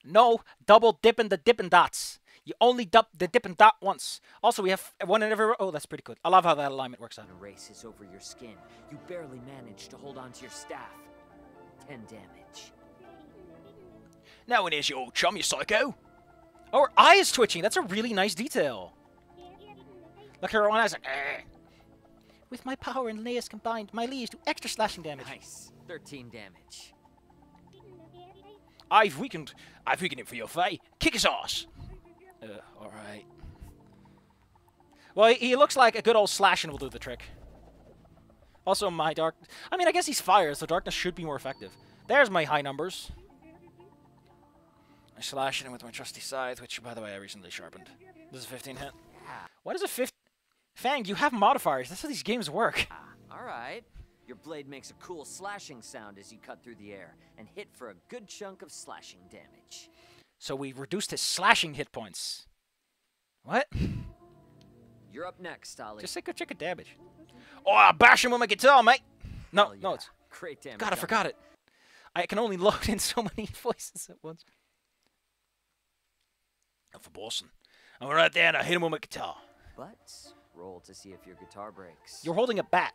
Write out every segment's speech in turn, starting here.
No, double dipping the dipping dots. You only dip the dipping dot once. Also, we have one in every... Oh, that's pretty good. I love how that alignment works out. Races over your skin. You barely manage to hold onto your staff. 10 damage. Now it is your old chum, you psycho. Oh, her eye is twitching. That's a really nice detail. Look, her one eyes like... Argh. With my power and layers combined, my leaves do extra slashing damage. Nice. 13 damage. I've weakened it for your fight. Kick his ass. Alright. Well, he looks like a good old slashing will do the trick. Also, my dark... I mean, I guess he's fire, so darkness should be more effective. There's my high numbers. I slash him with my trusty scythe, which, by the way, I recently sharpened. This is a 15 hit. What is a 15... Fang, you have modifiers. That's how these games work. Alright. Your blade makes a cool slashing sound as you cut through the air, and hit for a good chunk of slashing damage. So we reduced his slashing hit points. What? You're up next, Ollie. Just say good check of damage. Oh, I'll bash him with my guitar, mate. No, yeah. no, it's... Great damage. God, I forgot it. I can only load in so many voices at once. Not for bossing. I'm right there and I hit him with my guitar. But roll to see if your guitar breaks. You're holding a bat.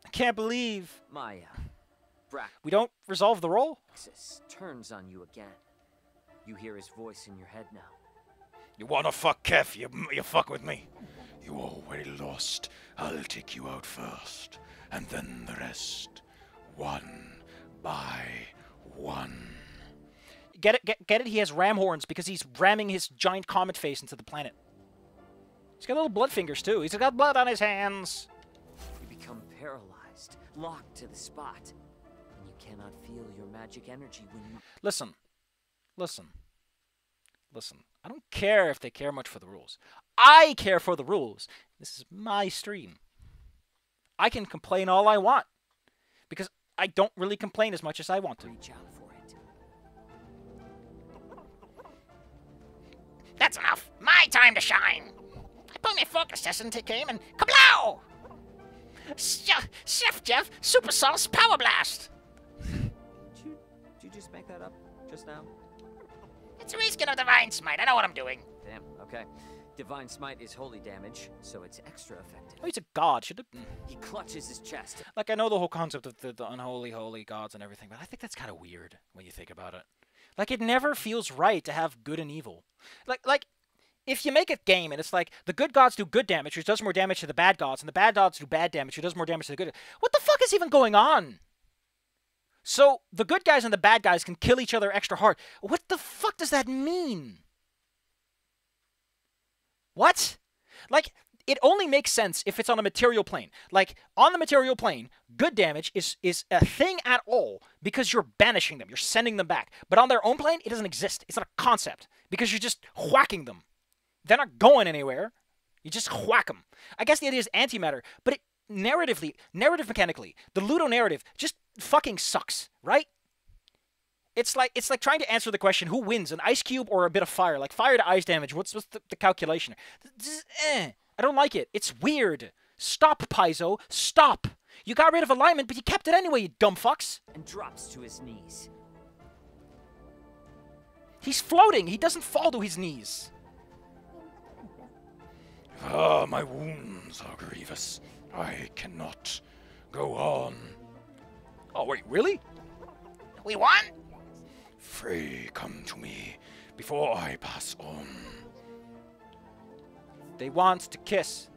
I can't believe... Maya. We don't resolve the roll? Praxis turns on you again. You hear his voice in your head now. You wanna fuck Kef? You fuck with me. You already lost. I'll take you out first, and then the rest. One by one. Get it? He has ram horns because he's ramming his giant comet face into the planet. He's got little blood fingers, too. He's got blood on his hands. You become paralyzed, locked to the spot, and you cannot feel your magic energy when you... Listen. I don't care if they care much for the rules. I care for the rules. This is my stream. I can complain all I want. Because I don't really complain as much as I want to. Reach out for it. That's enough. My time to shine. I put my focus test into game and kablow! Chef Jeff, Super Sauce Power Blast! Did you just make that up just now? It's a reskin of Divine Smite. I know what I'm doing. Damn, okay. Divine Smite is holy damage, so it's extra effective. Oh, he's a god. Should it? He clutches his chest. Like, I know the whole concept of the unholy, holy gods and everything, but I think that's kind of weird when you think about it. Like, it never feels right to have good and evil. Like, if you make a game and it's like, the good gods do good damage, which does more damage to the bad gods, and the bad gods do bad damage, which does more damage to the good... What the fuck is even going on? So, the good guys and the bad guys can kill each other extra hard. What the fuck does that mean? What? Like, it only makes sense if it's on a material plane. Like, on the material plane, good damage is a thing at all because you're banishing them. You're sending them back. But on their own plane, it doesn't exist. It's not a concept because you're just whacking them. They're not going anywhere. You just whack them. I guess the idea is antimatter, but it narrative mechanically, the Ludo narrative just fucking sucks, right? It's like trying to answer the question, who wins, an ice cube or a bit of fire? Like, fire to ice damage, what's the calculation? I don't like it. It's weird. Stop, Paizo. Stop. You got rid of alignment, but you kept it anyway, you dumb fucks. And drops to his knees. He's floating. He doesn't fall to his knees. Ah, my wounds are grievous. I cannot go on. Oh, wait, really? We won? Frey, come to me before I pass on. They want to kiss.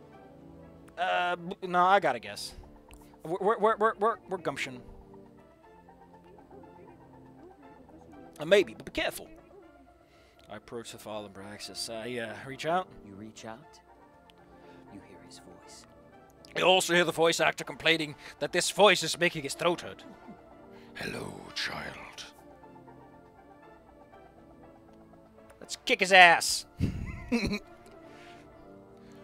No, I gotta guess. We're gumption. Maybe, but be careful. I approach the fallen Braxis. I reach out. You reach out. You hear his voice. You also hear the voice actor complaining that this voice is making his throat hurt. Hello, child. Let's kick his ass.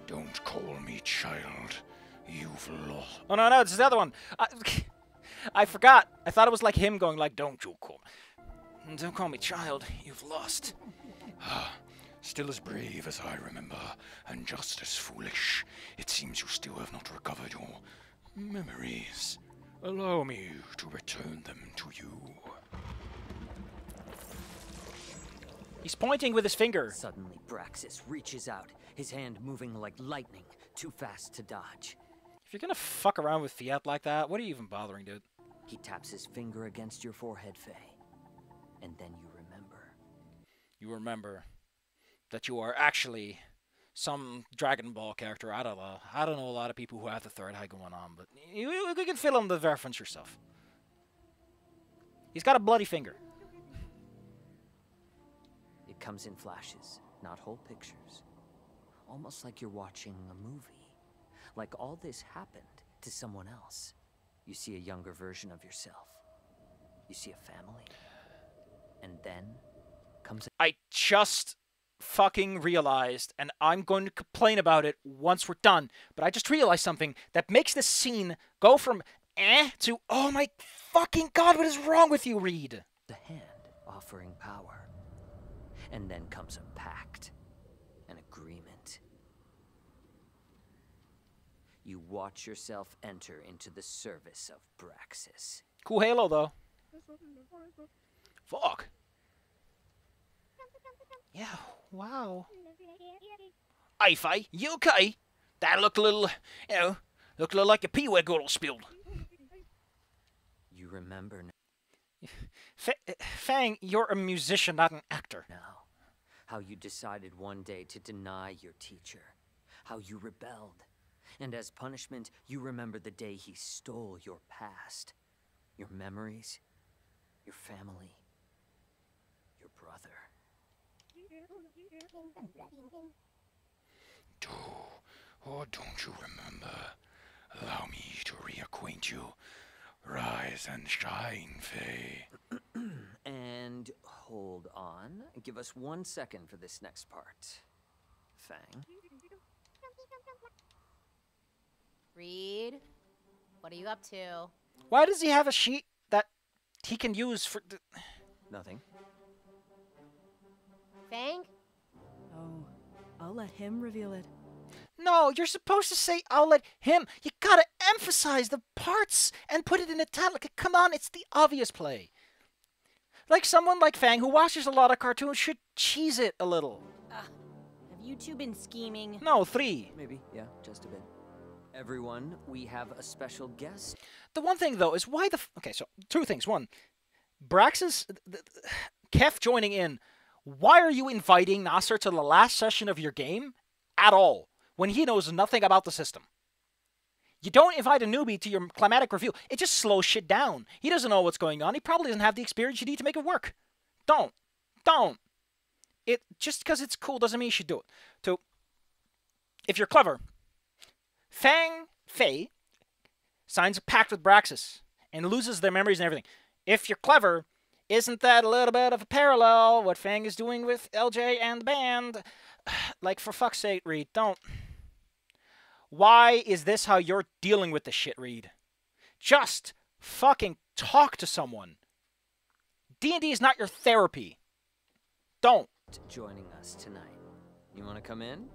Don't call me child. You've lost. Oh, no, it's the other one. I forgot. I thought it was like him going like, don't call me child. You've lost. Still as brave as I remember, and just as foolish. It seems you still have not recovered your memories. Allow me to return them to you. He's pointing with his finger. Suddenly, Braxis reaches out, his hand moving like lightning, too fast to dodge. If you're gonna fuck around with Fiat like that, what are you even bothering, dude? He taps his finger against your forehead, Faye. And then you remember. You remember that you are actually some Dragon Ball character. I don't know. I don't know a lot of people who have the third eye going on, but you can fill in the reference yourself. He's got a bloody finger. It comes in flashes, not whole pictures. Almost like you're watching a movie. Like all this happened to someone else. You see a younger version of yourself. You see a family. And then comes I just fucking realized, and I'm going to complain about it once we're done, but I just realized something that makes this scene go from to oh my fucking god, what is wrong with you, Reed? the hand offering power. And then comes a pact, an agreement. You watch yourself enter into the service of Braxis. Cool halo, though. Fuck. Yeah, wow. Hey, Faye, you okay? That looked a little, looked a little like a pee-wee girl spilled. You remember Fang, you're a musician, not an actor. now how you decided one day to deny your teacher, how you rebelled, and as punishment, you remember the day he stole your past, your memories, your family, your brother. Don't you remember? Allow me to reacquaint you. Rise and shine, Faye. And hold on. Give us 1 second for this next part. Fang. Reed, what are you up to? Why does he have a sheet that he can use for... Nothing. Fang? Oh, I'll let him reveal it. No, you're supposed to say, I'll let him. You gotta emphasize the parts and put it in italic. Come on, it's the obvious play. Like someone like Fang who watches a lot of cartoons should cheese it a little. Have you two been scheming? No, 3. Maybe, yeah, just a bit. Everyone, we have a special guest. The one thing, though, is why the... Okay, so 2 things. 1, Braxis... Kef joining in. Why are you inviting Nasser to the last session of your game at all, when he knows nothing about the system? You don't invite a newbie to your climatic review. It just slows shit down. He doesn't know what's going on. He probably doesn't have the experience you need to make it work. Don't. It just because it's cool doesn't mean you should do it. 2, if you're clever, Faye signs a pact with Braxis and loses their memories and everything. If you're clever, isn't that a little bit of a parallel what Fang is doing with LJ and the band? Like, for fuck's sake, Reed, don't. Why is this how you're dealing with the shit, Reed? Just fucking talk to someone. D&D is not your therapy. Don't. Joining us tonight. You want to come in?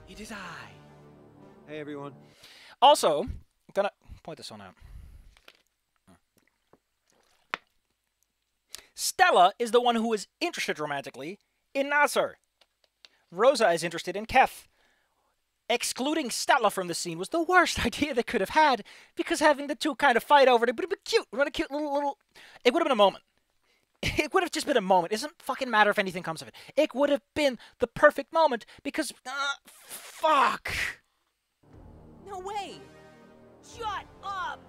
It is I. Hey, everyone. Also, I'm gonna point this one out. Stella is the one who is interested romantically in Nasser. Rosa is interested in Kef. Excluding Stella from the scene was the worst idea they could have had, because having the two kind of fight over it would have been cute. What a cute little... It would have been a moment. It would have just been a moment. It doesn't fucking matter if anything comes of it. It would have been the perfect moment, because... fuck. No way! Shut up!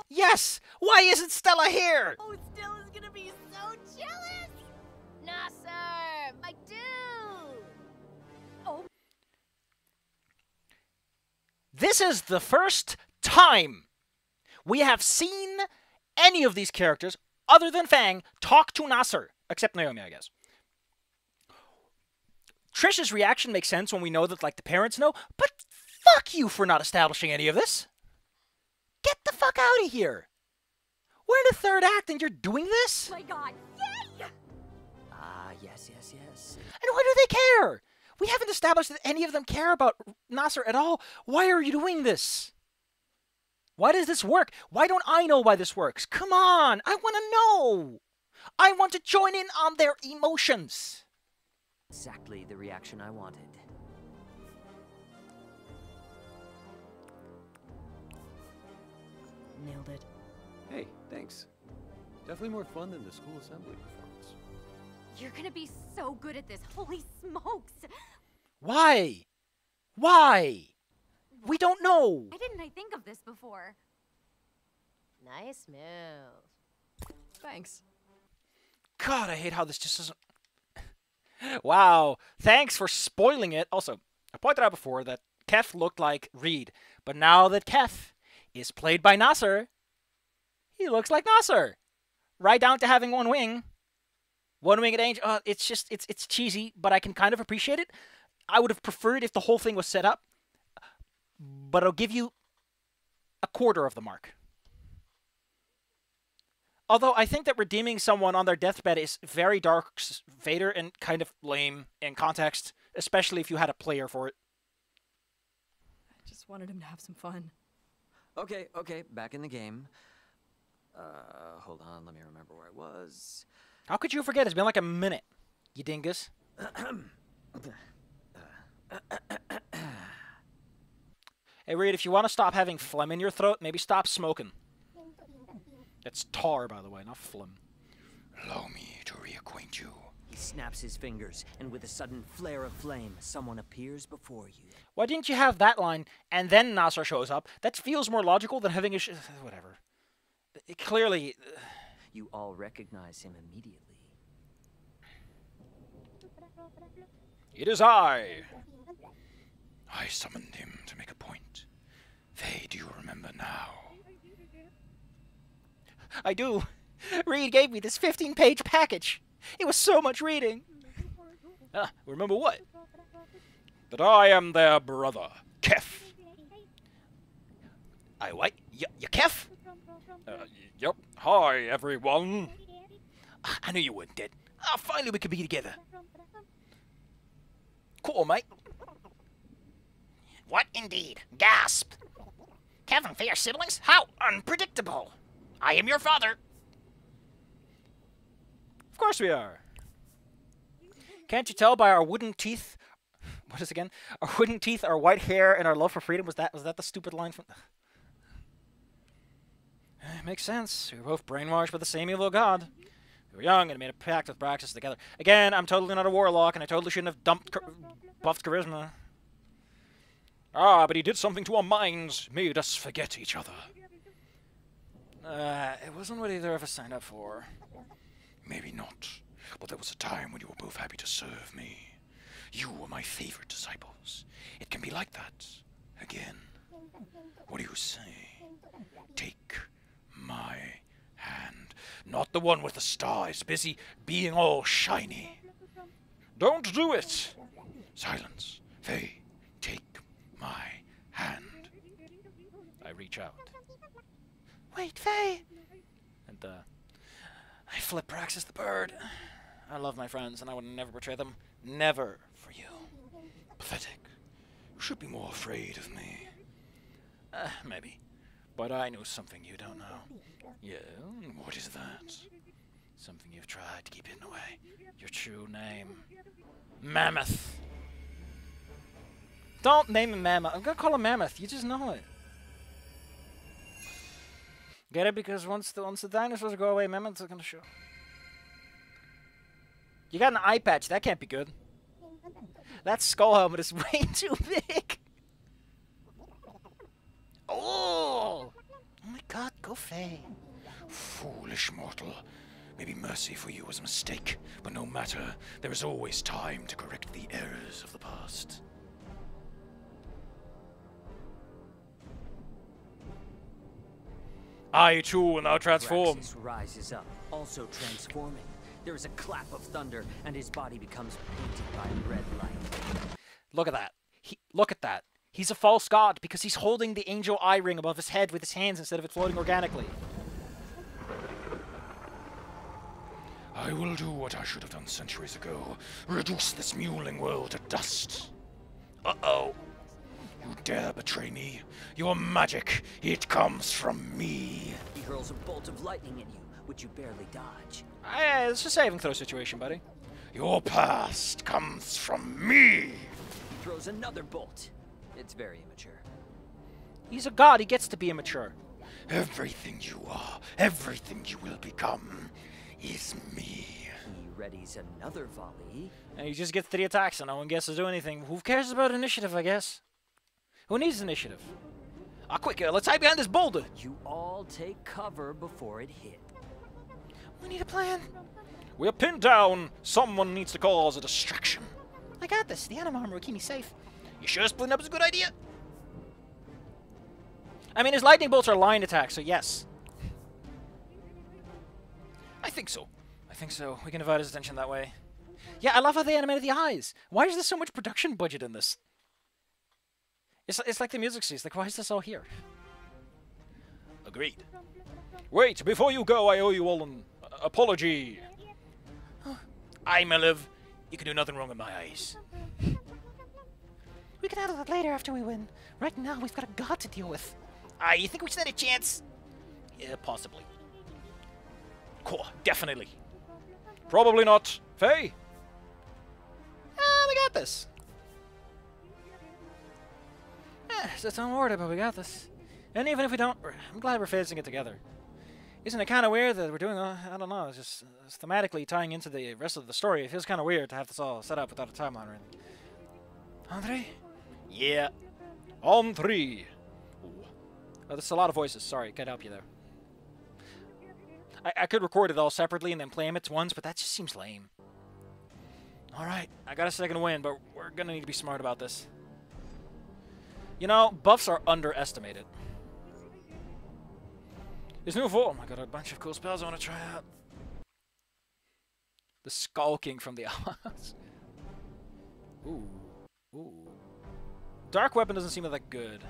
Yes! Why isn't Stella here? Oh, Stella's gonna be so jealous! Nasser! My dude! Oh. This is the first time we have seen any of these characters, other than Fang, talk to Nasser. Except Naomi, I guess. Trish's reaction makes sense when we know that, like, the parents know, but fuck you for not establishing any of this. Get the fuck out of here. We're in the 3rd act and you're doing this? My god, yay! Ah, yes. And why do they care? We haven't established that any of them care about Nasser at all. Why are you doing this? Why does this work? Why don't I know why this works? Come on! I want to know! I want to join in on their emotions! Exactly the reaction I wanted. Nailed it. Hey, thanks. Definitely more fun than the school assembly performance. You're gonna be so good at this. Holy smokes! Why? Why? We don't know! Why didn't I think of this before? Nice move. Thanks. God, I hate how this just doesn't... Wow, thanks for spoiling it. Also, I pointed out before that Kef looked like Reed, but now that Kef is played by Nasser, he looks like Nasser. Right down to having one wing. One-winged angel. It's just, it's cheesy, but I can kind of appreciate it. I would have preferred if the whole thing was set up, but I'll give you a quarter of the mark. Although I think that redeeming someone on their deathbed is very Dark Vader and kind of lame in context, especially if you had a player for it. I just wanted him to have some fun. Okay, back in the game. Hold on, let me remember where I was. How could you forget? It's been like a minute, you dingus. Hey, Reed, if you want to stop having phlegm in your throat, maybe stop smoking. That's tar, by the way, not phlegm. Allow me to reacquaint you. He snaps his fingers, and with a sudden flare of flame, someone appears before you. Why didn't you have that line, and then Nasser shows up? That feels more logical than having a whatever. Clearly... You all recognize him immediately. It is I. I summoned him to make a point. Faye, do you remember now? I do. Reed gave me this 15-page package. It was so much reading. Remember what? That I am their brother, Kef. I what? You Kef? Yep. Hi, everyone. I knew you weren't dead. Finally we could be together. Cool, mate. What indeed? Gasp! Kef and Faye are siblings? How unpredictable! I am your father. Of course we are. Can't you tell by our wooden teeth? What is it again? Our wooden teeth, our white hair, and our love for freedom. Was that the stupid line from? Makes sense. We were both brainwashed by the same evil god. We were young and made a pact with Braxis together. Again, I'm totally not a warlock, and I totally shouldn't have buffed charisma. But he did something to our minds, made us forget each other. It wasn't what either of us signed up for. Maybe not, but there was a time when you were both happy to serve me. You were my favorite disciples. It can be like that again. What do you say? Take my hand. Not the one with the star. It's busy being all shiny. Don't do it. Silence. Faye, take my hand. I reach out. Wait, Faye! And, I flip Praxis the bird. I love my friends, and I would never betray them. Never for you. Pathetic. You should be more afraid of me. Maybe. But I know something you don't know. Yeah? What is that? Something you've tried to keep hidden away. Your true name. Mammoth. Don't name him Mammoth. I'm gonna call him Mammoth. You just know it. Get it? Because once the dinosaurs go away, Mammoths are gonna show. You got an eye patch. That can't be good. That skull helmet is way too big. Oh! Oh my god, go Faye. Foolish mortal. Maybe mercy for you was a mistake, but no matter, there is always time to correct the errors of the past. I too will now transform. Praxis rises up, also transforming. There is a clap of thunder, and his body becomes painted by red light. Look at that. Look at that. He's a false god because he's holding the angel eye ring above his head with his hands instead of it floating organically. I will do what I should have done centuries ago. Reduce this mewling world to dust. Uh-oh. You dare betray me? Your magic, it comes from me. He hurls a bolt of lightning at you, which you barely dodge. It's a saving throw situation, buddy. Your past comes from me. He throws another bolt. It's very immature. He's a god. He gets to be immature. Everything you are, everything you will become, is me. He readies another volley. And he just gets 3 attacks, and no one gets to do anything. Who cares about initiative, I guess? Who needs initiative? Ah, quick, let's hide behind this boulder. You all take cover before it hit. We need a plan. We're pinned down. Someone needs to cause a distraction. I got this. The animal armor will keep me safe. You sure splitting up is a good idea? I mean, his lightning bolts are line attacks, so yes. I think so. I think so. We can divide his attention that way. Yeah, I love how they animated the eyes. Why is there so much production budget in this? It's like the music scenes. Like, why is this all here? Agreed. Wait, before you go, I owe you all an apology. Aye, my love. You can do nothing wrong in my eyes. We can handle that later after we win. Right now, we've got a god to deal with. Aye, you think we stand a chance? Yeah, possibly. Cool, definitely. Probably not. Faye? We got this. So don't worry about it, we got this. And even if we don't, I'm glad we're facing it together. Isn't it kind of weird that we're doing, I don't know, it's just thematically tying into the rest of the story. It feels kind of weird to have this all set up without a timeline or anything. Andre? Yeah. On 3. Oh, that's a lot of voices. Sorry, can't help you there. I could record it all separately and then play them at once, but that just seems lame. Alright, I got a second win, but we're gonna need to be smart about this. You know, buffs are underestimated. This new form, I got a bunch of cool spells I want to try out. The Skulking from the Outlaws. Ooh. Ooh. Dark Weapon doesn't seem that good.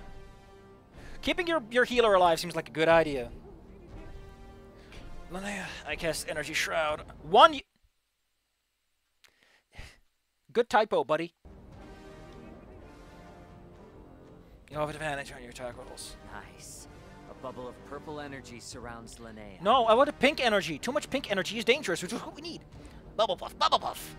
Keeping your healer alive seems like a good idea. Linnea, I cast Energy Shroud. Good typo, buddy. You have advantage on your attack rolls. Nice. A bubble of purple energy surrounds Linnea. No, I want a pink energy. Too much pink energy is dangerous, which is what we need. Bubble puff, bubble puff.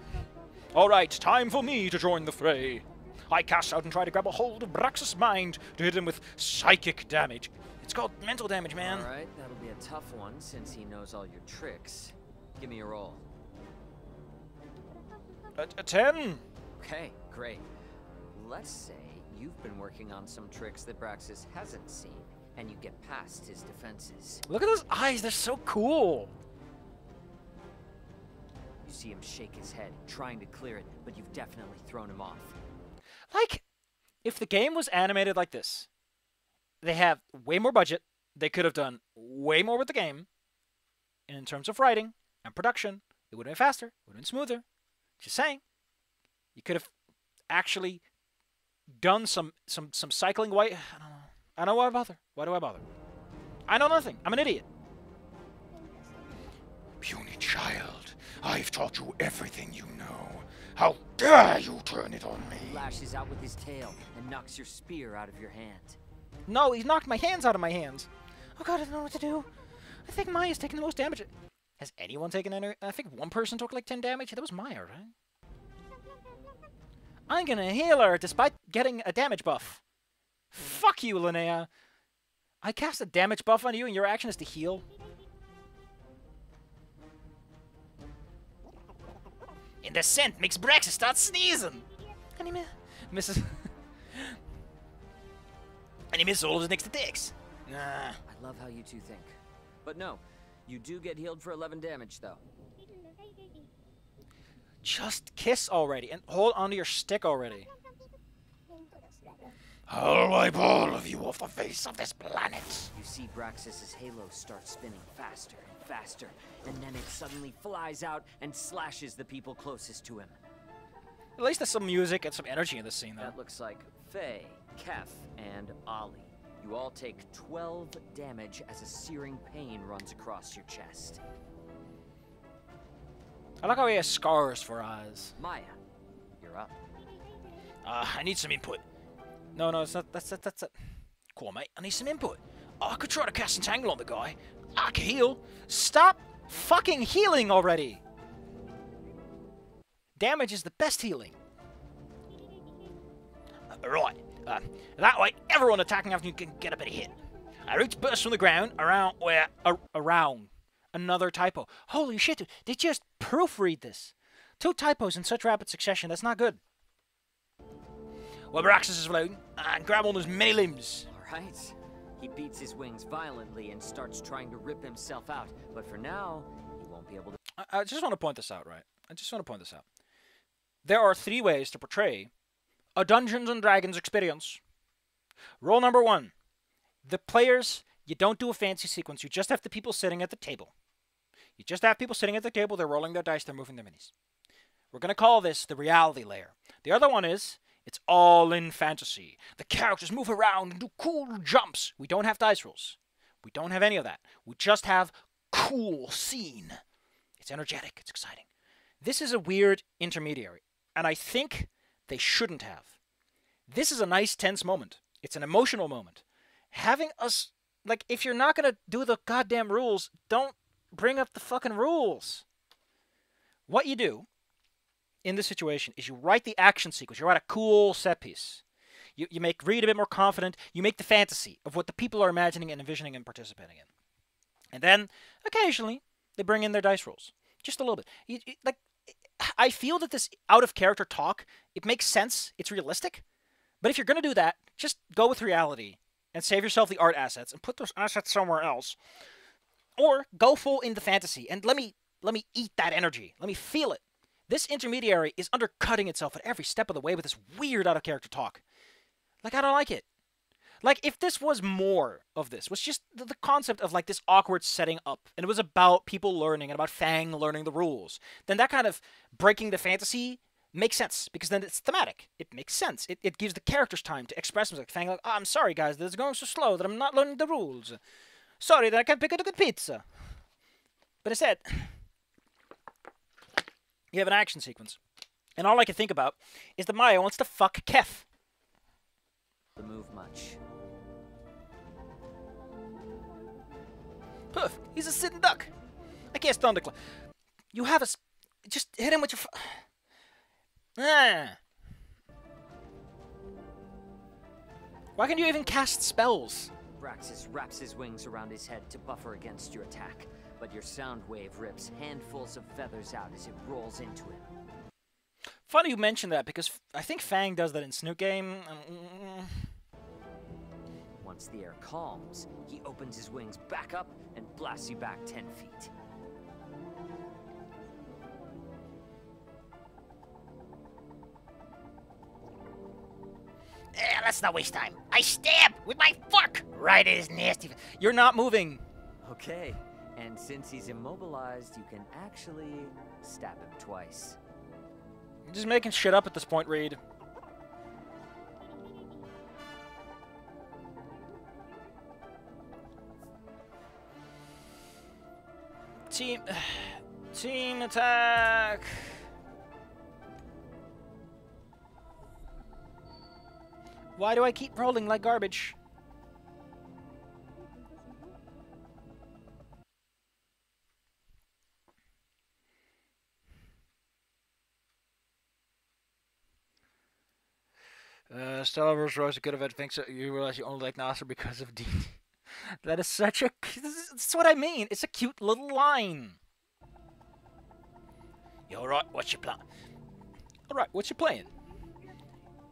Alright, time for me to join the fray. I cast out and try to grab a hold of Brax's mind to hit him with psychic damage. It's called mental damage, man. Alright, that'll be a tough one since he knows all your tricks. Give me a roll. A 10? Okay, great. Let's say you've been working on some tricks that Braxis hasn't seen, and you get past his defenses. Look at those eyes, they're so cool. You see him shake his head, trying to clear it, but you've definitely thrown him off. Like, if the game was animated like this, they have way more budget, they could have done way more with the game, and in terms of writing and production, it would have been faster, it would have been smoother. Just saying. You could have actually done some cycling white. I don't know. I don't know why I bother. Why do I bother? I know nothing. I'm an idiot. Puny child, I've taught you everything you know. How dare you turn it on me? He lashes out with his tail and knocks your spear out of your hand. No, he's knocked my hands out of my hands. Oh god, I don't know what to do. I think Maya's taking the most damage. Has anyone taken any? I think one person took like 10 damage. That was Maya, right? I'm gonna heal her despite getting a damage buff. Fuck you, Linnea. I cast a damage buff on you and your action is to heal. And the scent makes Braxis start sneezing. And he misses. And he misses all of his next attacks. Nah. I love how you two think. But no, you do get healed for 11 damage, though. Just kiss already and hold onto your stick already. I'll wipe all of you off the face of this planet. You see Braxis's halo start spinning faster and faster, and then it suddenly flies out and slashes the people closest to him. At least there's some music and some energy in this scene, though. That looks like Faye, Kef, and Ollie. You all take 12 damage as a searing pain runs across your chest. I like how he has scars for eyes. Maya, you're up. I need some input. No, no, it's not. That's it. Cool, mate. I need some input. I could try to cast Entangle on the guy. I can heal. Stop fucking healing already! Damage is the best healing. Right. That way, everyone attacking after you can get a bit of hit. Roots burst from the ground around where... Around. Another typo. Holy shit, dude. They just proofread this. 2 typos in such rapid succession. That's not good. Well, Braxis is floating and grab on his many limbs. Alright. He beats his wings violently and starts trying to rip himself out, but for now, he won't be able to... I just want to point this out, right? I just want to point this out. There are 3 ways to portray a Dungeons & Dragons experience. Rule number 1. The players, you don't do a fancy sequence. You just have the people sitting at the table. You just have people sitting at the table. They're rolling their dice. They're moving their minis. We're going to call this the reality layer. The other one is, it's all in fantasy. The characters move around and do cool jumps. We don't have dice rolls. We don't have any of that. We just have cool scene. It's energetic. It's exciting. This is a weird intermediary, and I think they shouldn't have. This is a nice tense moment. It's an emotional moment. Having us, like, if you're not going to do the goddamn rules, don't bring up the fucking rules. What you do in this situation is you write the action sequence. You write a cool set piece. You make Reed a bit more confident. You make the fantasy of what the people are imagining and envisioning and participating in. And then, occasionally, they bring in their dice rolls. Just a little bit. Like, I feel that this out-of-character talk, it makes sense. It's realistic. But if you're going to do that, just go with reality and save yourself the art assets and put those assets somewhere else. Or go full into fantasy and let me eat that energy. Let me feel it. This intermediary is undercutting itself at every step of the way with this weird out-of-character talk. Like, I don't like it. Like, if this was more of this, was just the concept of, like, this awkward setting up, and it was about people learning and about Fang learning the rules, then that kind of breaking the fantasy makes sense, because then it's thematic. It makes sense. It gives the characters time to express themselves. Fang, like, oh, I'm sorry, guys, this is going so slow that I'm not learning the rules. Sorry that I can't pick a good pizza. But instead, you have an action sequence. And all I can think about is that Maya wants to fuck Kef. move much. Puff, he's a sitting duck. I can't thunderclap. You have a... Just hit him with your... Why can't you even cast spells? Braxis wraps his wings around his head to buffer against your attack, but your sound wave rips handfuls of feathers out as it rolls into him. Funny you mention that, because I think Fang does that in Snook Game. Once the air calms, he opens his wings back up and blasts you back 10 feet. Let's not waste time. I stab with my fork right at his nasty... You're not moving. Okay, and since he's immobilized, you can actually stab him twice. I'm just making shit up at this point, Reed. Team attack. Why do I keep rolling like garbage? Stella vs. Rose, a good event. Thinks that you realize you only like Nasser because of Dean. That is such a... That's what I mean. It's a cute little line. You alright? What's your plan? Alright, what's your plan?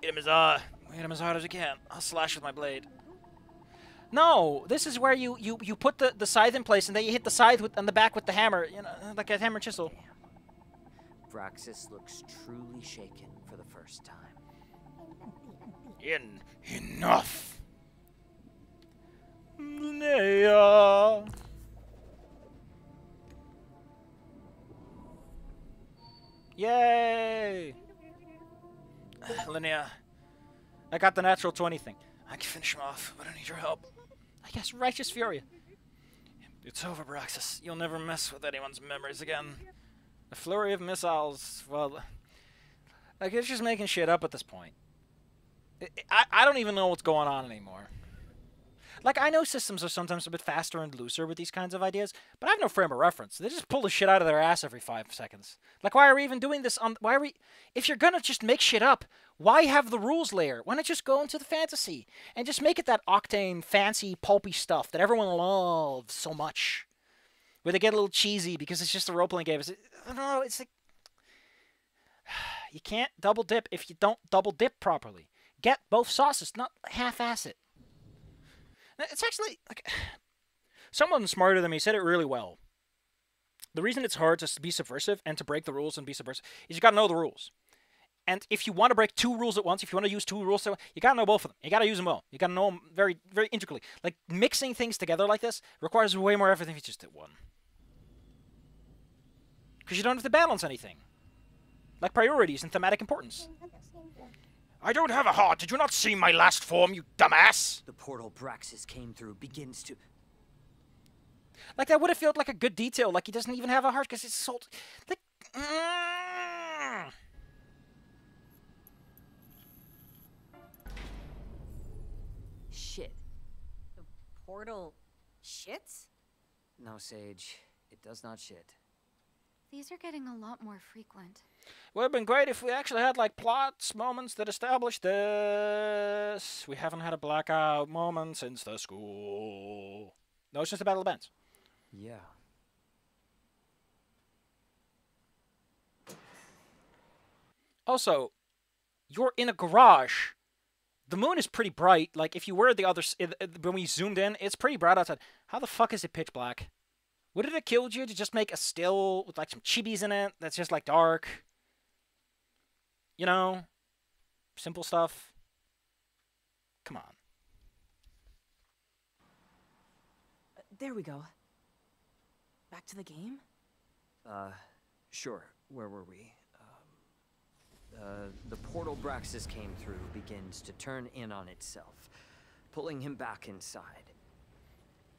Hit him as hard. Hit him as hard as you can. I'll slash with my blade. No, this is where you put the scythe in place and then you hit the scythe on the back with the hammer, you know, like a hammer and chisel. Braxis looks truly shaken for the first time. Enough. Linnea. Yay! Linnea, I got the natural 20 thing. I can finish him off, but I need your help. I guess Righteous Fury. It's over, Braxis. You'll never mess with anyone's memories again. A flurry of missiles. Well, I guess just making shit up at this point. I don't even know what's going on anymore. Like, I know systems are sometimes a bit faster and looser with these kinds of ideas, but I have no frame of reference. They just pull the shit out of their ass every 5 seconds. Like, why are we even doing this on... Why are we... If you're gonna just make shit up, why have the rules layer? Why not just go into the fantasy? And just make it that octane, fancy, pulpy stuff that everyone loves so much. Where they get a little cheesy because it's just a role-playing game. I don't know, it's like... You can't double dip if you don't double dip properly. Get both sauces, not half-ass it. It's actually, like, someone smarter than me said it really well. The reason it's hard to be subversive and to break the rules and be subversive is you gotta know the rules. And if you want to break 2 rules at once, if you want to use 2 rules, you gotta know both of them. You gotta use them well. You gotta know them very, very intricately. Like, mixing things together like this requires way more effort than if you just did one. Because you don't have to balance anything. Like priorities and thematic importance. I don't have a heart. Did you not see my last form, you dumbass? The portal Braxis came through begins to... Like, that would have felt like a good detail. Like, he doesn't even have a heart because it's so... Like... Shit. The portal shits? No, Sage. It does not shit. These are getting a lot more frequent. Would have been great if we actually had, like, plots, moments that established this. We haven't had a blackout moment since the school. No, it's just a battle of bands. Yeah. Also, you're in a garage. The moon is pretty bright. Like, if you were at the other... when we zoomed in, it's pretty bright outside. How the fuck is it pitch black? Would it have killed you to just make a still with, like, some chibis in it that's just, like, dark? You know? Simple stuff. Come on. There we go. Back to the game? Sure. Where were we? The portal Braxis came through begins to turn in on itself, pulling him back inside.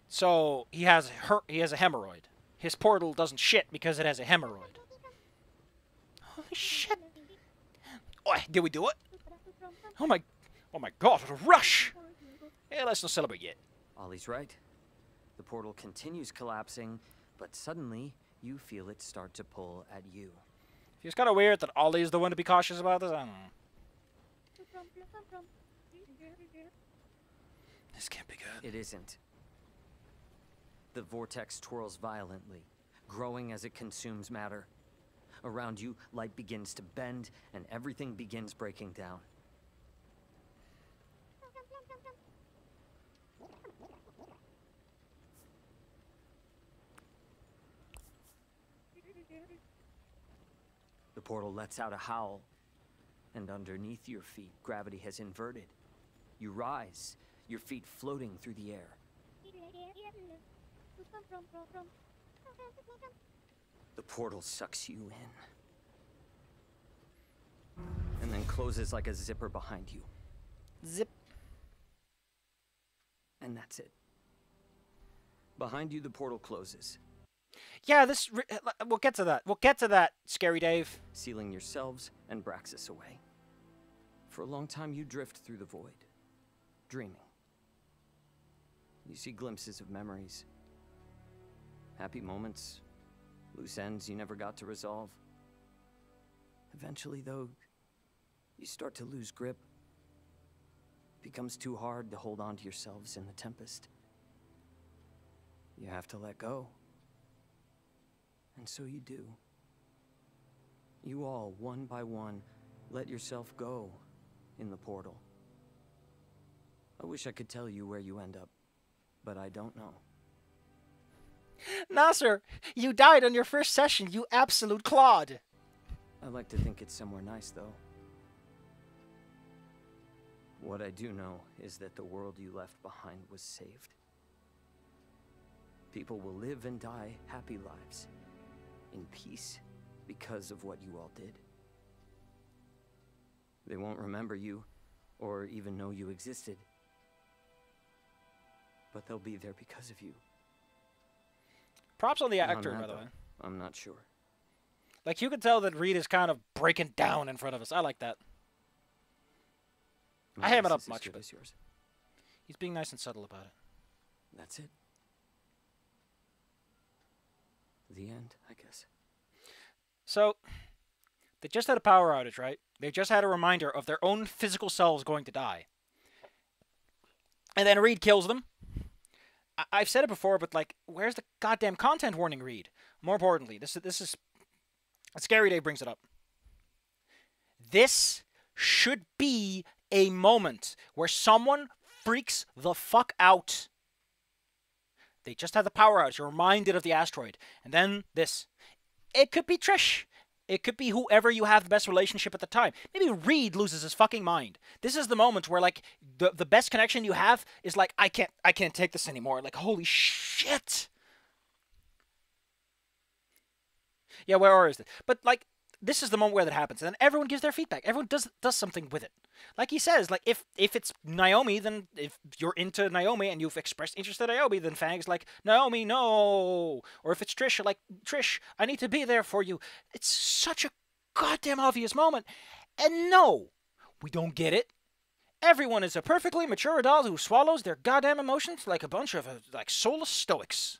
So, he has a hemorrhoid. His portal doesn't shit because it has a hemorrhoid. Holy shit. Oh, did we do it? Oh my god, what a rush! Hey, let's not celebrate yet. Ollie's right. The portal continues collapsing, but suddenly you feel it start to pull at you. It's kind of weird that Ollie's the one to be cautious about this. I don't know. This can't be good. It isn't. The vortex twirls violently, growing as it consumes matter. Around you, light begins to bend, and everything begins breaking down. The portal lets out a howl, and underneath your feet, gravity has inverted. You rise, your feet floating through the air. The portal sucks you in, and then closes like a zipper behind you. Zip. And that's it. Behind you, the portal closes, Yeah, we'll get to that. We'll get to that, Scary Dave. sealing yourselves and Braxis away. For a long time, you drift through the void, dreaming. You see glimpses of memories, happy moments, loose ends you never got to resolve. Eventually, though, you start to lose grip. It becomes too hard to hold on to yourselves in the tempest. You have to let go. And so you do. You all, one by one, let yourself go in the portal. I wish I could tell you where you end up, but I don't know. Nasser, you died on your first session, you absolute clod. I like to think it's somewhere nice, though. What I do know is that the world you left behind was saved. People will live and die happy lives, in peace, because of what you all did. They won't remember you, or even know you existed. But they'll be there because of you. Props on the actor, On that, by the way. though, I'm not sure. Like, you can tell that Reed is kind of breaking down in front of us. I like that. I ham it up Is this much, good but as yours? he's being nice and subtle about it. That's it. The end, I guess. So, they just had a power outage, right? They just had a reminder of their own physical selves going to die. And then Reed kills them. I've said it before, but like, where's the goddamn content warning, Reed? More importantly, this is Scary Dave brings it up. This should be a moment where someone freaks the fuck out. They just had the power outage, you're reminded of the asteroid, and then this. It could be Trish. It could be whoever you have the best relationship at the time. Maybe Reed loses his fucking mind. This is the moment where, like, the best connection you have is like, I can't take this anymore. Like, holy shit. Yeah, where is it? But, like, this is the moment where that happens. And then everyone gives their feedback. Everyone does something with it. Like he says, like, if it's Naomi, then if you're into Naomi and you've expressed interest in Naomi, then Fang's like, Naomi, no. Or if it's Trish, you're like, Trish, I need to be there for you. It's such a goddamn obvious moment. And no, we don't get it. Everyone is a perfectly mature adult who swallows their goddamn emotions like a bunch of, like, soulless stoics.